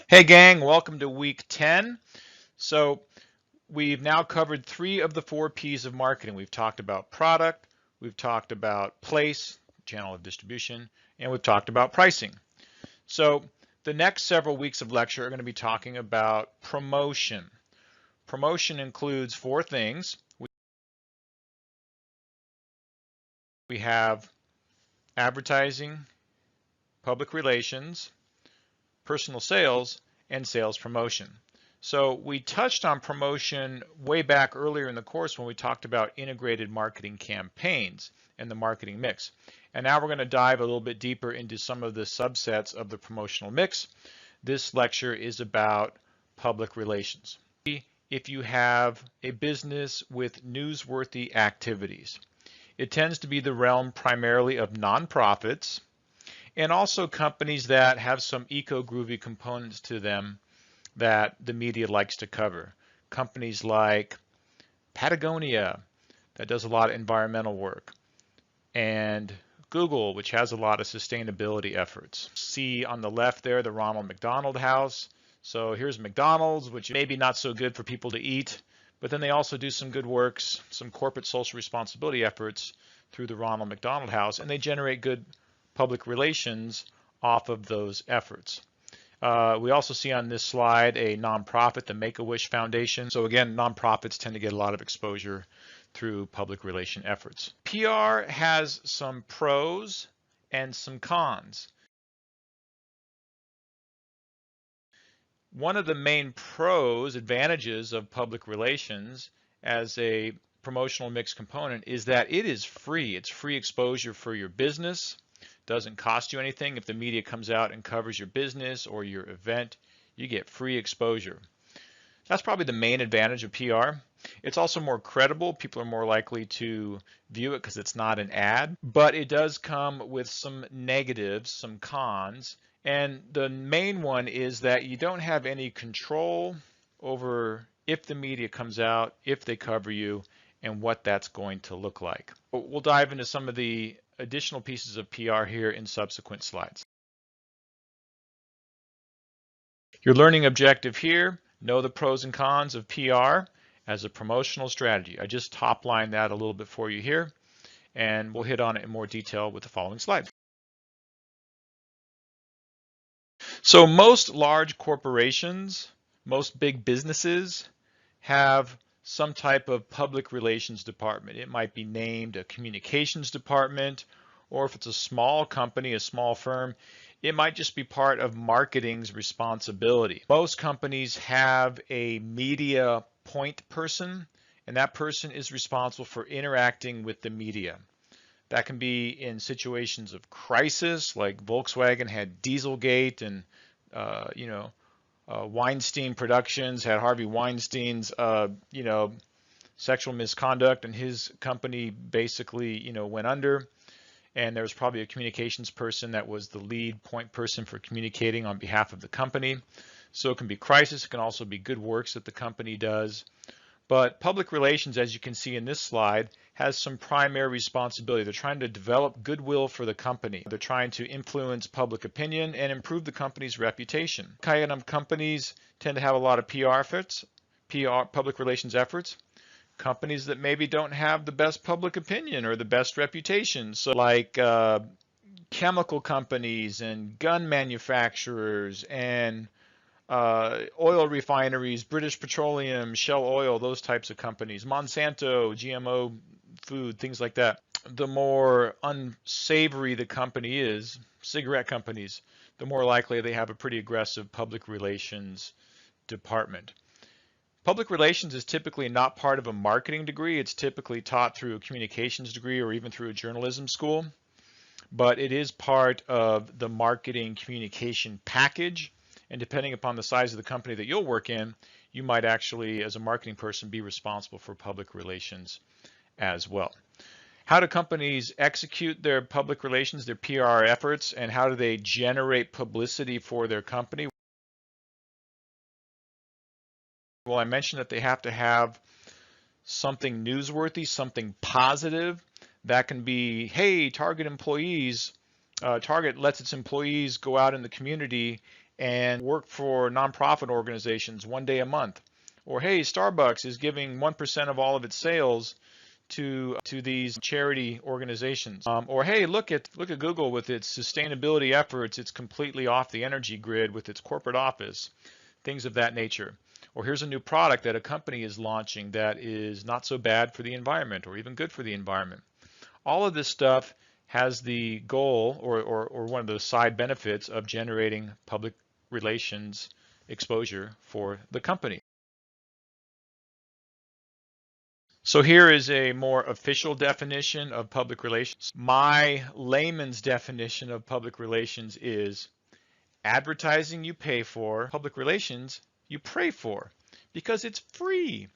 Hey gang, welcome to week 10. So we've now covered 3 of the 4 P's of marketing. We've talked about product, we've talked about place, channel of distribution, and we've talked about pricing. So the next several weeks of lecture are going to be talking about promotion. Promotion includes 4 things. We have advertising, public relations, personal sales, and sales promotion. So we touched on promotion way back earlier in the course when we talked about integrated marketing campaigns and the marketing mix. And now we're going to dive a little bit deeper into some of the subsets of the promotional mix. This lecture is about public relations. If you have a business with newsworthy activities, it tends to be the realm primarily of nonprofits, and also companies that have some eco-groovy components to them that the media likes to cover. Companies like Patagonia, that does a lot of environmental work, and Google, which has a lot of sustainability efforts. See on the left there, the Ronald McDonald House. So here's McDonald's, which may be not so good for people to eat, but then they also do some good works, some corporate social responsibility efforts through the Ronald McDonald House, and they generate good public relations off of those efforts. We also see on this slide a nonprofit, the Make-A-Wish Foundation. So again, nonprofits tend to get a lot of exposure through public relation efforts. PR has some pros and some cons. One of the main pros, advantages of public relations as a promotional mix component is that it is free. It's free exposure for your business. Doesn't cost you anything. If the media comes out and covers your business or your event, you get free exposure. That's probably the main advantage of PR. It's also more credible. People are more likely to view it because it's not an ad, but it does come with some negatives, some cons. And the main one is that you don't have any control over if the media comes out, if they cover you, and what that's going to look like. We'll dive into some of the additional pieces of PR here in subsequent slides. Your learning objective here, know the pros and cons of PR as a promotional strategy. I just top-lined that a little bit for you here, and we'll hit on it in more detail with the following slide. So most large corporations, most big businesses have some type of public relations department. It might be named a communications department, or if it's a small company, a small firm, it might just be part of marketing's responsibility. Most companies have a media point person, and that person is responsible for interacting with the media. That can be in situations of crisis, like Volkswagen had Dieselgate, and Weinstein Productions had Harvey Weinstein's, sexual misconduct, and his company basically, went under. And there was probably a communications person that was the lead point person for communicating on behalf of the company. So it can be crisis. It can also be good works that the company does. But public relations, as you can see in this slide, has some primary responsibility. They're trying to develop goodwill for the company. They're trying to influence public opinion and improve the company's reputation. Kind of companies tend to have a lot of PR efforts, public relations efforts. Companies that maybe don't have the best public opinion or the best reputation, so like chemical companies and gun manufacturers and oil refineries, British Petroleum, Shell Oil, those types of companies, Monsanto, GMO food, things like that. The more unsavory the company is, cigarette companies, the more likely they have a pretty aggressive public relations department. Public relations is typically not part of a marketing degree. It's typically taught through a communications degree or even through a journalism school, but it is part of the marketing communication package. And depending upon the size of the company that you'll work in, you might actually, as a marketing person, be responsible for public relations as well. How do companies execute their public relations, their PR efforts, and how do they generate publicity for their company? Well, I mentioned that they have to have something newsworthy, something positive. That can be, hey, Target lets its employees go out in the community and work for nonprofit organizations 1 day a month. Or hey, Starbucks is giving 1% of all of its sales to these charity organizations. Or hey, look at Google with its sustainability efforts. It's completely off the energy grid with its corporate office, things of that nature. Or here's a new product that a company is launching that is not so bad for the environment or even good for the environment. All of this stuff has the goal or one of the side benefits of generating public relations exposure for the company. So here is a more official definition of public relations. My layman's definition of public relations is advertising you pay for, public relations you pray for, because it's free.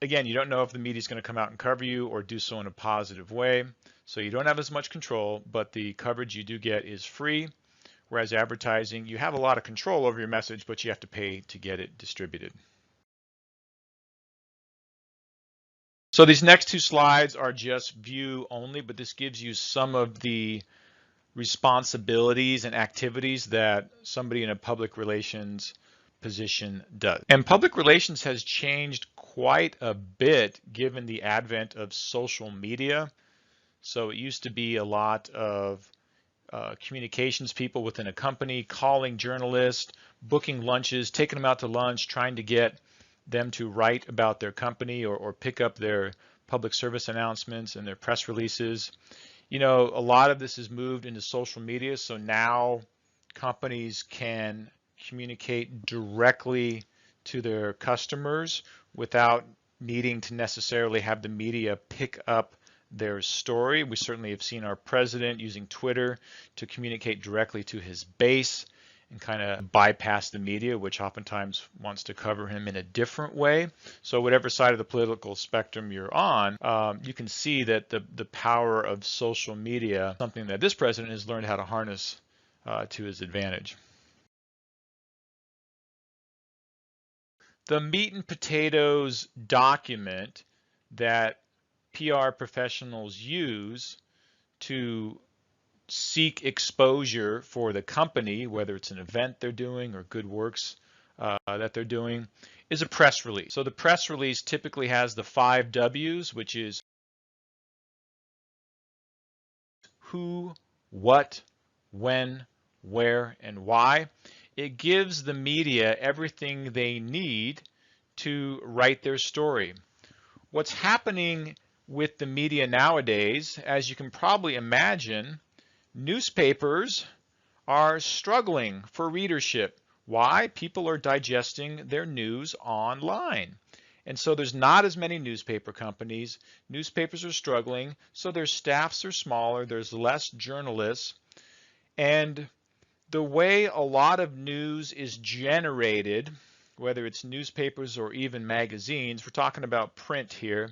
Again, you don't know if the media is going to come out and cover you or do so in a positive way. So you don't have as much control, but the coverage you do get is free. Whereas advertising, you have a lot of control over your message, but you have to pay to get it distributed. So these next two slides are just view only, but this gives you some of the responsibilities and activities that somebody in a public relations position does. And public relations has changed quite a bit given the advent of social media. So it used to be a lot of communications people within a company calling journalists, booking lunches, taking them out to lunch, trying to get them to write about their company or pick up their public service announcements and their press releases. You know, a lot of this is moved into social media, so now companies can communicate directly to their customers without needing to necessarily have the media pick up their story. We certainly have seen our president using Twitter to communicate directly to his base and kind of bypass the media, which oftentimes wants to cover him in a different way. So whatever side of the political spectrum you're on, you can see that the power of social media, something that this president has learned how to harness to his advantage. The meat and potatoes document that PR professionals use to seek exposure for the company, whether it's an event they're doing or good works that they're doing, is a press release. So the press release typically has the 5 W's, which is who, what, when, where, and why. It gives the media everything they need to write their story. What's happening with the media nowadays, as you can probably imagine, newspapers are struggling for readership. Why? People are digesting their news online. And so there's not as many newspaper companies. Newspapers are struggling, so their staffs are smaller, there's less journalists. And the way a lot of news is generated, whether it's newspapers or even magazines, we're talking about print here,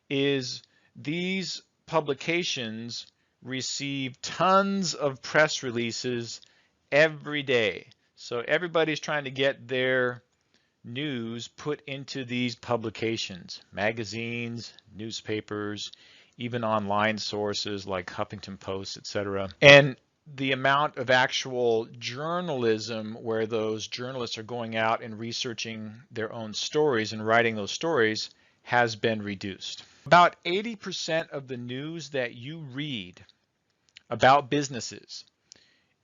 is these publications receive tons of press releases every day. So everybody's trying to get their news put into these publications, magazines, newspapers, even online sources like Huffington Post, etc. And the amount of actual journalism where those journalists are going out and researching their own stories and writing those stories has been reduced. About 80% of the news that you read about businesses,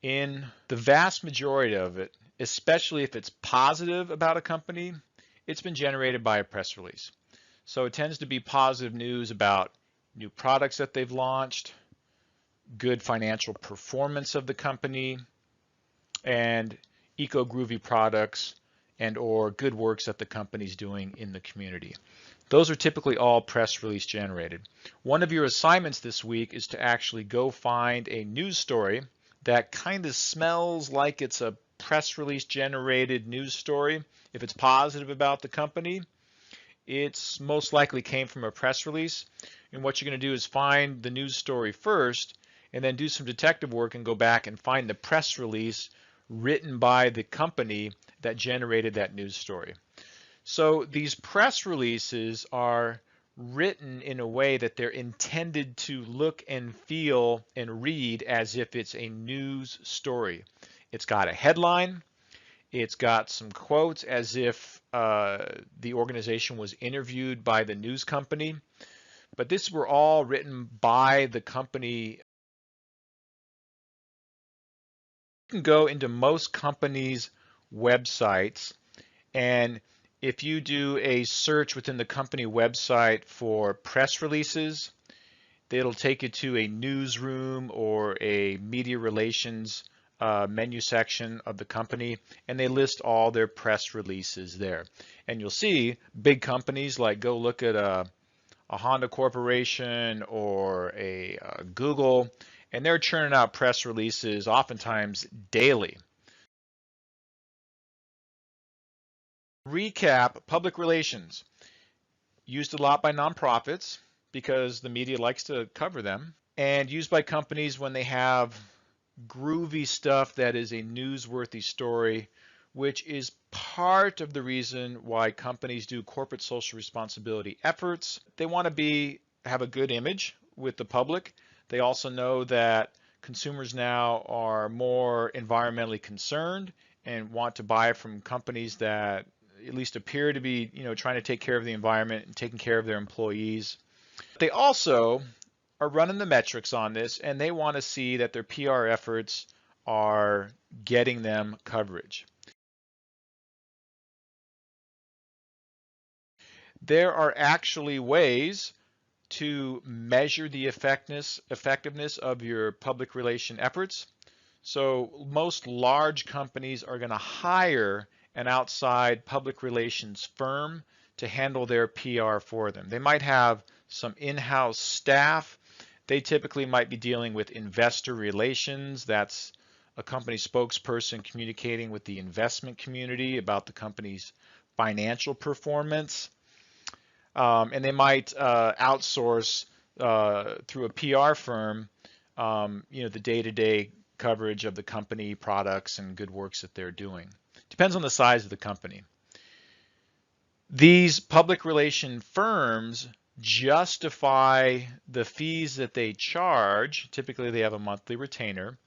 in the vast majority of it, especially if it's positive about a company, it's been generated by a press release. So it tends to be positive news about new products that they've launched, good financial performance of the company, and eco-groovy products and or good works that the company's doing in the community. Those are typically all press release generated. One of your assignments this week is to actually go find a news story that kind of smells like it's a press release generated news story. If it's positive about the company, it's most likely came from a press release. And what you're going to do is find the news story first and then do some detective work and go back and find the press release written by the company that generated that news story. So these press releases are written in a way that they're intended to look and feel and read as if it's a news story. It's got a headline. It's got some quotes as if the organization was interviewed by the news company. But these were all written by the company. You can go into most companies' websites, and if you do a search within the company website for press releases, it'll take you to a newsroom or a media relations menu section of the company, and they list all their press releases there. And you'll see big companies like, go look at a Honda Corporation or a Google, and they're churning out press releases oftentimes daily. Recap: public relations, used a lot by nonprofits because the media likes to cover them, and used by companies when they have groovy stuff that is a newsworthy story, which is part of the reason why companies do corporate social responsibility efforts. They want to have a good image with the public. They also know that consumers now are more environmentally concerned and want to buy from companies that at least appear to be, trying to take care of the environment and taking care of their employees. They also are running the metrics on this, and they want to see that their PR efforts are getting them coverage. There are actually ways to measure the effectiveness of your public relation efforts. So most large companies are going to hire an outside public relations firm to handle their PR for them. They might have some in-house staff. They typically might be dealing with investor relations. That's a company spokesperson communicating with the investment community about the company's financial performance. And they might outsource through a PR firm, the day-to-day coverage of the company products and good works that they're doing. Depends on the size of the company. These public relation firms justify the fees that they charge. Typically, they have a monthly retainer,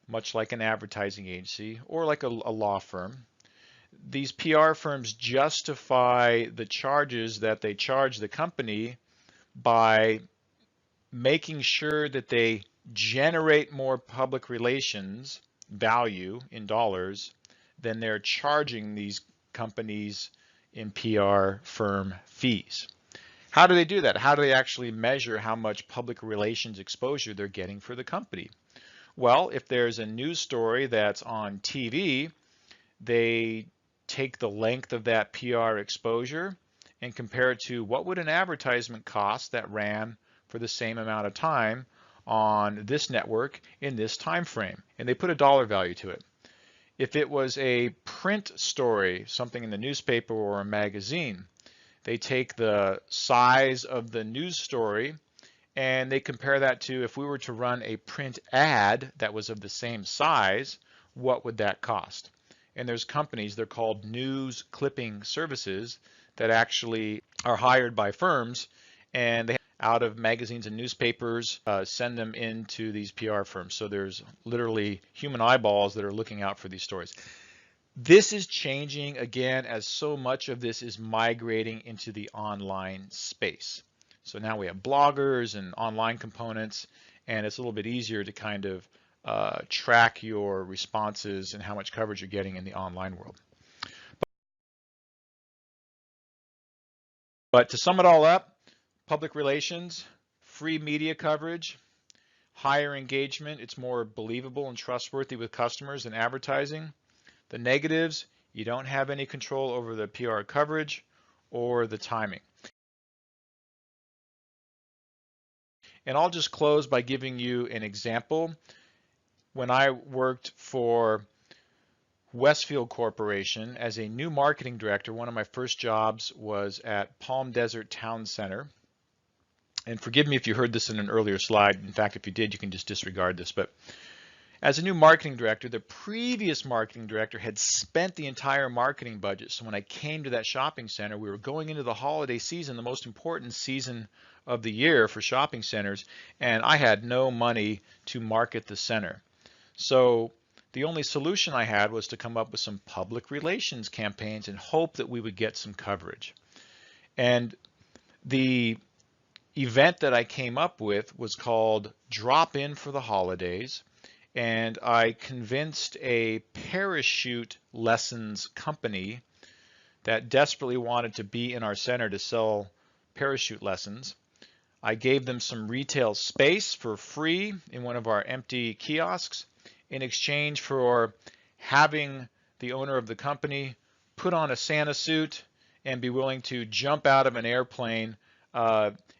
much like an advertising agency or like a law firm. These PR firms justify the charges that they charge the company by making sure that they generate more public relations value in dollars than they're charging these companies in PR firm fees. How do they do that? How do they actually measure how much public relations exposure they're getting for the company? Well, if there's a news story that's on TV, they take the length of that PR exposure and compare it to what would an advertisement cost that ran for the same amount of time on this network in this time frame, and they put a dollar value to it. If it was a print story, something in the newspaper or a magazine, they take the size of the news story and they compare that to, if we were to run a print ad that was of the same size, what would that cost? And there's companies, they're called news clipping services, that actually are hired by firms, and they out of magazines and newspapers send them into these PR firms. So there's literally human eyeballs that are looking out for these stories. This is changing again as so much of this is migrating into the online space. So now we have bloggers and online components, and it's a little bit easier to kind of track your responses and how much coverage you're getting in the online world. But to sum it all up, public relations, free media coverage, higher engagement, it's more believable and trustworthy with customers than advertising. The negatives, you don't have any control over the PR coverage or the timing. And I'll just close by giving you an example. When I worked for Westfield Corporation as a new marketing director, one of my first jobs was at Palm Desert Town Center. And forgive me if you heard this in an earlier slide. In fact, if you did, you can just disregard this. But As a new marketing director, the previous marketing director had spent the entire marketing budget. So when I came to that shopping center, we were going into the holiday season, the most important season of the year for shopping centers, and I had no money to market the center. So the only solution I had was to come up with some public relations campaigns and hope that we would get some coverage. And the event that I came up with was called Drop In for the Holidays. And I convinced a parachute lessons company that desperately wanted to be in our center to sell parachute lessons. I gave them some retail space for free in one of our empty kiosks in exchange for having the owner of the company put on a Santa suit and be willing to jump out of an airplane.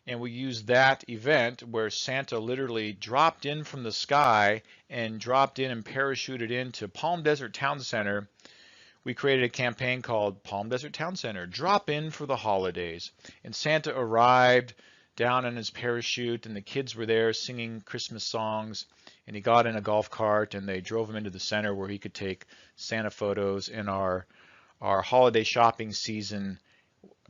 And we used that event where Santa literally dropped in from the sky and dropped in and parachuted into Palm Desert Town Center. We created a campaign called Palm Desert Town Center, Drop In for the Holidays. And Santa arrived down in his parachute, and the kids were there singing Christmas songs. And he got in a golf cart, and they drove him into the center where he could take Santa photos. And our holiday shopping season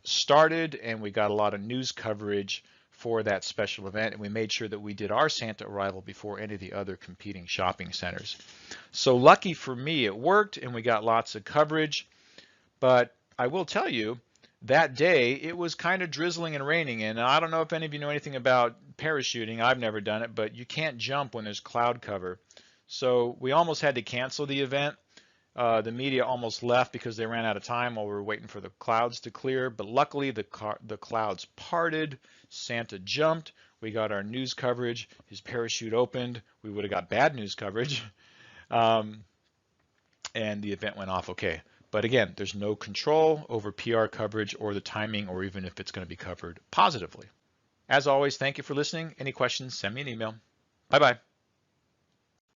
started, and we got a lot of news coverage for that special event, and we made sure that we did our Santa arrival before any of the other competing shopping centers. So lucky for me, it worked, and we got lots of coverage. But I will tell you, that day it was kind of drizzling and raining, and I don't know if any of you know anything about parachuting. I've never done it, but you can't jump when there's cloud cover. So we almost had to cancel the event. The media almost left because they ran out of time while we were waiting for the clouds to clear, but luckily the clouds parted, Santa jumped, we got our news coverage, his parachute opened, we would have got bad news coverage, and the event went off okay. But again, there's no control over PR coverage or the timing or even if it's going to be covered positively. As always, thank you for listening. Any questions, send me an email. Bye-bye.